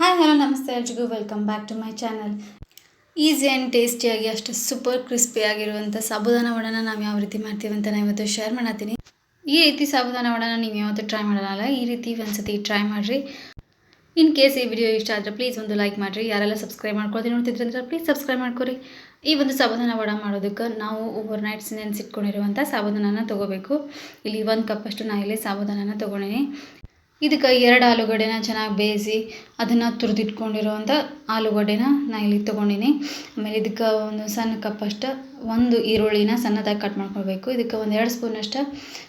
Hi hello ನಮಸ್ತೆ ಎಲ್ರಿಗೂ welcome back to my channel. Easy and ಟೇಸ್ಟಿಯಾಗಿ ಅಷ್ಟು ಸೂಪರ್ ಕ್ರಿಸ್ಪಿಯಾಗಿರುವಂಥ ಸಾಬುದಾನ ವಡನ ನಾವು ಯಾವ ರೀತಿ ಮಾಡ್ತೀವಿ ಅಂತ ನಾನು ಇವತ್ತು ಶೇರ್ ಮಾಡತ್ತೀನಿ. ಈ ರೀತಿ ಸಾಬುದಾನ ವಡನ ನೀವು ಯಾವತ್ತೂ ಟ್ರೈ ಮಾಡೋಲ್ಲ, ಈ ರೀತಿ ಒಂದ್ಸತಿ ಟ್ರೈ ಮಾಡಿರಿ. ಇನ್ ಕೇಸ್ ಈ ವಿಡಿಯೋ ಇಷ್ಟ ಆದರೆ ಪ್ಲೀಸ್ ಒಂದು ಲೈಕ್ ಮಾಡಿರಿ. ಯಾರೆಲ್ಲ ಸಬ್ಸ್ಕ್ರೈಬ್ ಮಾಡ್ಕೊಳ್ತೀನಿ ನೋಡ್ತಿದ್ರಂದ್ರೆ ಪ್ಲೀಸ್ ಸಬ್ಸ್ಕ್ರೈಬ್ ಮಾಡ್ಕೊರಿ. ಈ ಒಂದು ಸಾಬುದಾನ ವಡ ಮಾಡೋದಕ್ಕೆ ನಾವು ಓವರ್ ನೈಟ್ಸ್ ನೆನೆಸಿಟ್ಕೊಂಡಿರುವಂಥ ಸಾಬುದಾನನ ತೊಗೋಬೇಕು. ಇಲ್ಲಿ 1 ಕಪ್ಪಷ್ಟು ನಾನು ಇಲ್ಲಿ ಸಾಬುದಾನನ ತೊಗೊಂಡಿನಿ. ಇದಕ್ಕೆ 2 ಆಲೂಗಡ್ಡೆನ ಚೆನ್ನಾಗಿ ಬೇಯಿಸಿ ಅದನ್ನು ತುರಿದಿಟ್ಕೊಂಡಿರೋವಂಥ ಆಲೂಗಡ್ಡೆನ ನಾನು ಇಲ್ಲಿ ತೊಗೊಂಡಿನಿ. ಆಮೇಲೆ ಇದಕ್ಕೆ ಒಂದು ಸಣ್ಣ ಕಪ್ಪಷ್ಟು 1 ಈರುಳ್ಳಿನ ಸಣ್ಣದಾಗಿ ಕಟ್ ಮಾಡ್ಕೊಳ್ಬೇಕು. ಇದಕ್ಕೆ ಒಂದು 2 ಸ್ಪೂನಷ್ಟು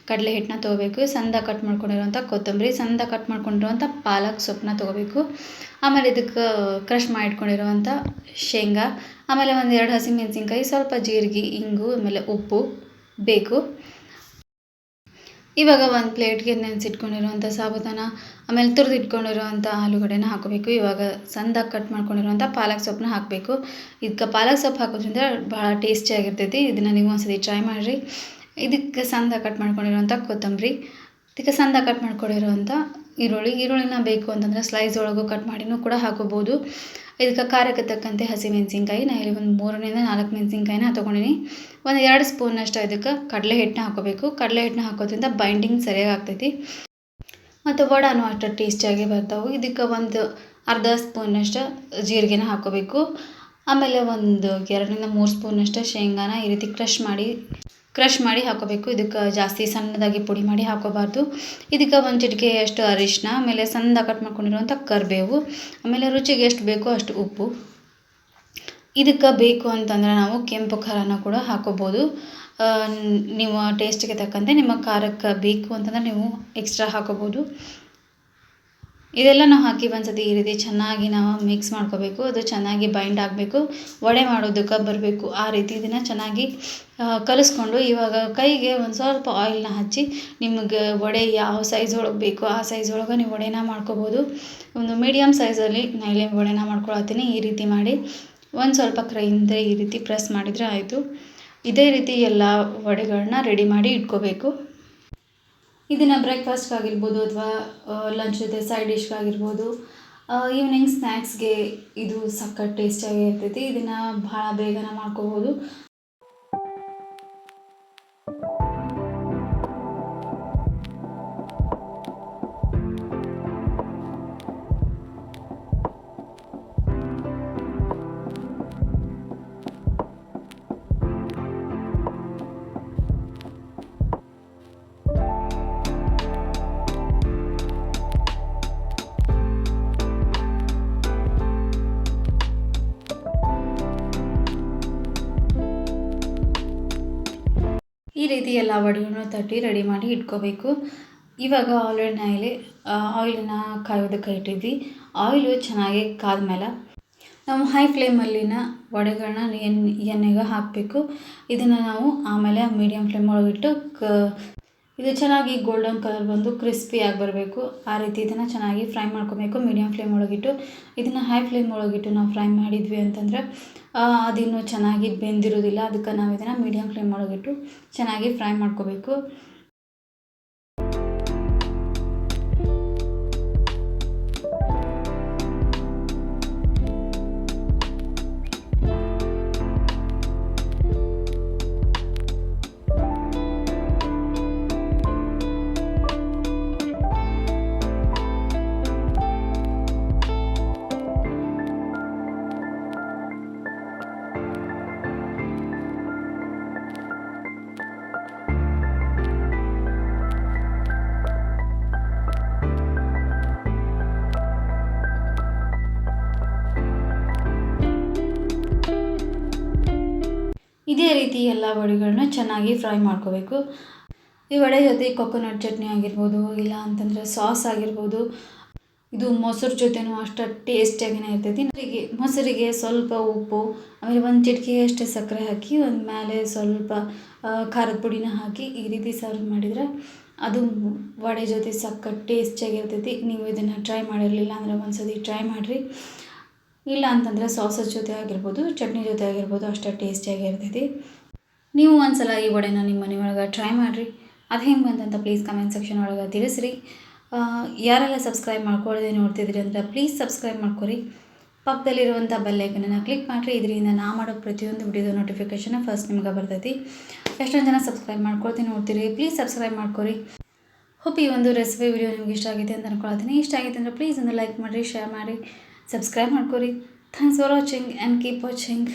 ಕಡಲೆ ಹಿಟ್ಟನ್ನ ತೊಗೋಬೇಕು. ಸಣ್ಣದಾಗಿ ಕಟ್ ಮಾಡ್ಕೊಂಡಿರೋವಂಥ ಕೊತ್ತಂಬರಿ, ಸಣ್ಣದಾಗಿ ಕಟ್ ಮಾಡ್ಕೊಂಡಿರೋವಂಥ ಪಾಲಕ್ ಸೊಪ್ಪನ್ನ ತೊಗೋಬೇಕು. ಆಮೇಲೆ ಇದಕ್ಕೆ ಕ್ರಷ್ ಮಾಡಿಟ್ಕೊಂಡಿರೋವಂಥ ಶೇಂಗಾ, ಆಮೇಲೆ ಒಂದು 2 ಹಸಿಮೆಣಸಿನ್ಕಾಯಿ, ಸ್ವಲ್ಪ ಜೀರಿಗೆ, ಇಂಗು, ಆಮೇಲೆ ಉಪ್ಪು ಬೇಕು. ಇವಾಗ ಒಂದು ಪ್ಲೇಟ್ಗೆ ನೆನೆಸಿಟ್ಕೊಂಡಿರುವಂಥ ಸಾಬುದಾನ, ಆಮೇಲೆ ತುರಿದಿಟ್ಕೊಂಡಿರುವಂಥ ಆಲೂಗಡ್ಡೆನ ಹಾಕೋಬೇಕು. ಇವಾಗ ಸಣ್ಣದಾಗಿ ಕಟ್ ಮಾಡ್ಕೊಂಡಿರುವಂಥ ಪಾಲಕ್ ಸೊಪ್ಪನ್ನ ಹಾಕಬೇಕು. ಇದಕ್ಕೆ ಪಾಲಕ್ ಸೊಪ್ಪು ಹಾಕೋದ್ರಿಂದ ಭಾಳ ಟೇಸ್ಟಿಯಾಗಿರ್ತೈತಿ. ಇದನ್ನು ನೀವು ಒಂದ್ಸತಿ ಟ್ರೈ ಮಾಡಿರಿ. ಇದಕ್ಕೆ ಸಣ್ಣದಾಗಿ ಕಟ್ ಮಾಡ್ಕೊಂಡಿರುವಂಥ ಕೊತ್ತಂಬರಿ, ಇದಕ್ಕೆ ಸಣ್ಣದಾಗಿ ಕಟ್ ಮಾಡ್ಕೊಂಡಿರುವಂಥ ಈರುಳ್ಳಿನ ಬೇಕು ಅಂತಂದರೆ ಸ್ಲೈಸ್ ಒಳಗೂ ಕಟ್ ಮಾಡಿನೂ ಕೂಡ ಹಾಕೋಬೋದು. ಇದಕ್ಕೆ ಖಾರಕ್ಕೆ ತಕ್ಕಂತೆ ಹಸಿಮೆಣಸಿನ್ಕಾಯಿ, ನಾನು ಇಲ್ಲಿ ಒಂದು 3ರಿಂದ 4 ಮೆಣಸಿನ್ಕಾಯಿನ ತೊಗೊಂಡಿನಿ. ಒಂದು 2 ಸ್ಪೂನಷ್ಟು ಇದಕ್ಕೆ ಕಡಲೆ ಹಿಟ್ಟನ್ನ ಹಾಕೋಬೇಕು. ಕಡಲೆ ಹಿಟ್ಟನ್ನ ಹಾಕೋದ್ರಿಂದ ಬೈಂಡಿಂಗ್ ಸರಿಯಾಗಿ ಆಗ್ತೈತಿ ಮತ್ತು ವಡಾನು ಅಷ್ಟು ಟೇಸ್ಟಿಯಾಗಿ ಬರ್ತಾವೆ. ಇದಕ್ಕೆ ಒಂದು ಅರ್ಧ ಸ್ಪೂನಷ್ಟು ಜೀರಿಗೆನ ಹಾಕೋಬೇಕು. ಆಮೇಲೆ ಒಂದು 2ರಿಂದ 3 ಸ್ಪೂನಷ್ಟು ಶೇಂಗಾನ ಈ ರೀತಿ ಕ್ರಷ್ ಮಾಡಿ ಹಾಕೋಬೇಕು. ಇದಕ್ಕೆ ಜಾಸ್ತಿ ಸಣ್ಣದಾಗಿ ಪುಡಿ ಮಾಡಿ ಹಾಕೋಬಾರ್ದು. ಇದಕ್ಕೆ ಒಂದು ಚಿಟಿಕೆಯಷ್ಟು ಅರಿಶಿನ, ಆಮೇಲೆ ಸಣ್ಣದಾಗಿ ಕಟ್ ಮಾಡ್ಕೊಂಡಿರುವಂಥ ಕರಿಬೇವು, ಆಮೇಲೆ ರುಚಿಗೆ ಎಷ್ಟು ಬೇಕೋ ಅಷ್ಟು ಉಪ್ಪು. ಇದಕ್ಕೆ ಬೇಕು ಅಂತಂದರೆ ನಾವು ಕೆಂಪು ಖಾರನ ಕೂಡ ಹಾಕೋಬೋದು. ನೀವು ಟೇಸ್ಟಿಗೆ ತಕ್ಕಂತೆ ನಿಮ್ಮ ಖಾರಕ್ಕೆ ಬೇಕು ಅಂತಂದರೆ ನೀವು ಎಕ್ಸ್ಟ್ರಾ ಹಾಕೋಬೋದು. ಇದೆಲ್ಲ ನಾವು ಹಾಕಿ ಒಂದ್ಸತಿ ಈ ರೀತಿ ಚೆನ್ನಾಗಿ ನಾವು ಮಿಕ್ಸ್ ಮಾಡ್ಕೋಬೇಕು. ಅದು ಚೆನ್ನಾಗಿ ಬೈಂಡ್ ಆಗಬೇಕು, ವಡೆ ಮಾಡೋದಕ್ಕೆ ಬರಬೇಕು. ಆ ರೀತಿ ಇದನ್ನು ಚೆನ್ನಾಗಿ ಕಲಿಸ್ಕೊಂಡು ಇವಾಗ ಕೈಗೆ ಒಂದು ಸ್ವಲ್ಪ ಆಯಿಲ್ನ ಹಚ್ಚಿ ನಿಮಗೆ ವಡೆ ಯಾವ ಸೈಜ್ ಒಳಗೆ ಬೇಕು ಆ ಸೈಜ್ ಒಳಗೆ ನೀವು ವಡೆನ ಮಾಡ್ಕೋಬೋದು. ಒಂದು ಮೀಡಿಯಮ್ ಸೈಜಲ್ಲಿ ನಾನು ಇಲ್ಲಿ ವಡೆನ ಮಾಡ್ಕೊಳತ್ತೀನಿ. ಈ ರೀತಿ ಮಾಡಿ ಒಂದು ಸ್ವಲ್ಪ ಕೈಯಿಂದ ಈ ರೀತಿ ಪ್ರೆಸ್ ಮಾಡಿದರೆ ಆಯಿತು. ಇದೇ ರೀತಿ ಎಲ್ಲ ವಡೆಗಳನ್ನ ರೆಡಿ ಮಾಡಿ ಇಟ್ಕೋಬೇಕು. ಇದನ್ನು ಬ್ರೇಕ್ಫಾಸ್ಟ್ಗಾಗಿರ್ಬೋದು ಅಥವಾ ಲಂಚ್ ಜೊತೆ ಸೈಡ್ ಡಿಶ್ಗಾಗಿರ್ಬೋದು, ಈವ್ನಿಂಗ್ ಸ್ನ್ಯಾಕ್ಸ್ಗೆ ಇದು ಸಖತ್ ಟೇಸ್ಟಿಯಾಗಿ ಇರ್ತೈತಿ. ಇದನ್ನು ಭಾಳ ಬೇಗನೆ ಮಾಡ್ಕೋಬೋದು. ಈ ರೀತಿ ಎಲ್ಲ ವಡೆಯನ್ನು ತಟ್ಟಿ ರೆಡಿ ಮಾಡಿ ಇಟ್ಕೋಬೇಕು. ಇವಾಗ ಆಲ್ರೆಡಿ ನಾನು ಇಲ್ಲಿ ಆಯಿಲನ್ನ ಕಾಯೋದಕ್ಕೆ ಇಟ್ಟಿದ್ವಿ. ಆಯಿಲು ಚೆನ್ನಾಗಿ ಕಾದ್ಮೇಲೆ ನಾವು ಹೈ ಫ್ಲೇಮಲ್ಲಿನ ವಡೆಗಳನ್ನ ಎಣ್ಣೆಗೆ ಹಾಕಬೇಕು. ಇದನ್ನು ನಾವು ಆಮೇಲೆ ಮೀಡಿಯಮ್ ಫ್ಲೇಮ್ ಒಳಗಿಟ್ಟು ಇದು ಚೆನ್ನಾಗಿ ಗೋಲ್ಡನ್ ಕಲರ್ ಬಂದು ಕ್ರಿಸ್ಪಿಯಾಗಿ ಬರಬೇಕು. ಆ ರೀತಿ ಇದನ್ನು ಚೆನ್ನಾಗಿ ಫ್ರೈ ಮಾಡ್ಕೋಬೇಕು. ಮೀಡಿಯಮ್ ಫ್ಲೇಮ್ ಒಳಗಿಟ್ಟು ಇದನ್ನು ಹೈ ಫ್ಲೇಮ್ ಒಳಗಿಟ್ಟು ನಾವು ಫ್ರೈ ಮಾಡಿದ್ವಿ ಅಂತಂದರೆ ಅದಿನ್ನೂ ಚೆನ್ನಾಗಿ ಬೆಂದಿರೋದಿಲ್ಲ. ಅದಕ್ಕೆ ನಾವು ಇದನ್ನು ಮೀಡಿಯಮ್ ಫ್ಲೇಮ್ ಒಳಗಿಟ್ಟು ಚೆನ್ನಾಗಿ ಫ್ರೈ ಮಾಡ್ಕೋಬೇಕು. ಇದೇ ರೀತಿ ಎಲ್ಲ ವಡೆಗಳನ್ನ ಚೆನ್ನಾಗಿ ಫ್ರೈ ಮಾಡ್ಕೋಬೇಕು. ಈ ವಡೆ ಜೊತೆ ಕೊಕೊನಟ್ ಚಟ್ನಿ ಆಗಿರ್ಬೋದು, ಇಲ್ಲ ಅಂತಂದರೆ ಸಾಸ್ ಆಗಿರ್ಬೋದು, ಇದು ಮೊಸರು ಜೊತೆನೂ ಅಷ್ಟು ಟೇಸ್ಟಿಯಾಗಿನೇ ಇರ್ತೈತಿ. ಮೊಸರಿಗೆ ಸ್ವಲ್ಪ ಉಪ್ಪು, ಆಮೇಲೆ ಒಂದು ಚಿಟಿಕೆಯಷ್ಟು ಸಕ್ಕರೆ ಹಾಕಿ ಒಂದು ಮೇಲೆ ಸ್ವಲ್ಪ ಖಾರದ ಪುಡಿನ ಹಾಕಿ ಈ ರೀತಿ ಸರ್ವ್ ಮಾಡಿದರೆ ಅದು ವಡೆ ಜೊತೆ ಸಖತ್ ಟೇಸ್ಟಿಯಾಗಿರ್ತೈತಿ. ನೀವು ಇದನ್ನು ಟ್ರೈ ಮಾಡಿರಲಿಲ್ಲ ಅಂದರೆ ಒಂದ್ಸತಿ ಟ್ರೈ ಮಾಡಿರಿ. ಇಲ್ಲ ಅಂತಂದರೆ ಸಾಸಸ್ ಜೊತೆ ಆಗಿರ್ಬೋದು, ಚಟ್ನಿ ಜೊತೆ ಆಗಿರ್ಬೋದು, ಅಷ್ಟು ಟೇಸ್ಟಿಯಾಗಿರ್ತೈತಿ. ನೀವು ಒಂದ್ಸಲ ಈ ವಡೆನ ನಿಮ್ಮ ಮನೆಯೊಳಗೆ ಟ್ರೈ ಮಾಡಿರಿ. ಅದು ಹೆಂಗೆ ಬಂತಂತ ಪ್ಲೀಸ್ ಕಮೆಂಟ್ ಸೆಕ್ಷನ್ ಒಳಗೆ ತಿಳಿಸ್ರಿ. ಯಾರೆಲ್ಲ ಸಬ್ಸ್ಕ್ರೈಬ್ ಮಾಡ್ಕೊಳ್ಳದೆ ನೋಡ್ತಿದ್ದೀರಿ ಅಂದರೆ ಪ್ಲೀಸ್ ಸಬ್ಸ್ಕ್ರೈಬ್ ಮಾಡ್ಕೊರಿ. ಪಕ್ಕದಲ್ಲಿರುವಂಥ ಬೆಲ್ಲೈಕನನ್ನು ಕ್ಲಿಕ್ ಮಾಡಿರಿ. ಇದರಿಂದ ನಾ ಮಾಡೋ ಪ್ರತಿಯೊಂದು ವಿಡಿಯೋದ ನೋಟಿಫಿಕೇಷನ್ ಫಸ್ಟ್ ನಿಮ್ಗೆ ಬರ್ತೈತಿ. ಎಷ್ಟೊಂದು ಜನ ಸಬ್ಸ್ಕ್ರೈಬ್ ಮಾಡ್ಕೊಳ್ತೀನಿ ನೋಡ್ತೀರಿ, ಪ್ಲೀಸ್ ಸಬ್ಸ್ಕ್ರೈಬ್ ಮಾಡ್ಕೊರಿ. ಹೋಪ್ ಈ ಒಂದು ರೆಸಿಪಿ ವಿಡಿಯೋ ನಿಮ್ಗೆ ಇಷ್ಟ ಆಗಿದೆ ಅಂತ ಅನ್ಕೊಳ್ತೀನಿ. ಇಷ್ಟ ಆಗಿದೆ ಅಂದರೆ ಪ್ಲೀಸ್ ಒಂದು ಲೈಕ್ ಮಾಡಿರಿ, ಶೇರ್ ಮಾಡಿ, ಸಬ್ಸ್ಕ್ರೈಬ್ ಮಾಡ್ಕೊರಿ. Thanks for watching and keep watching.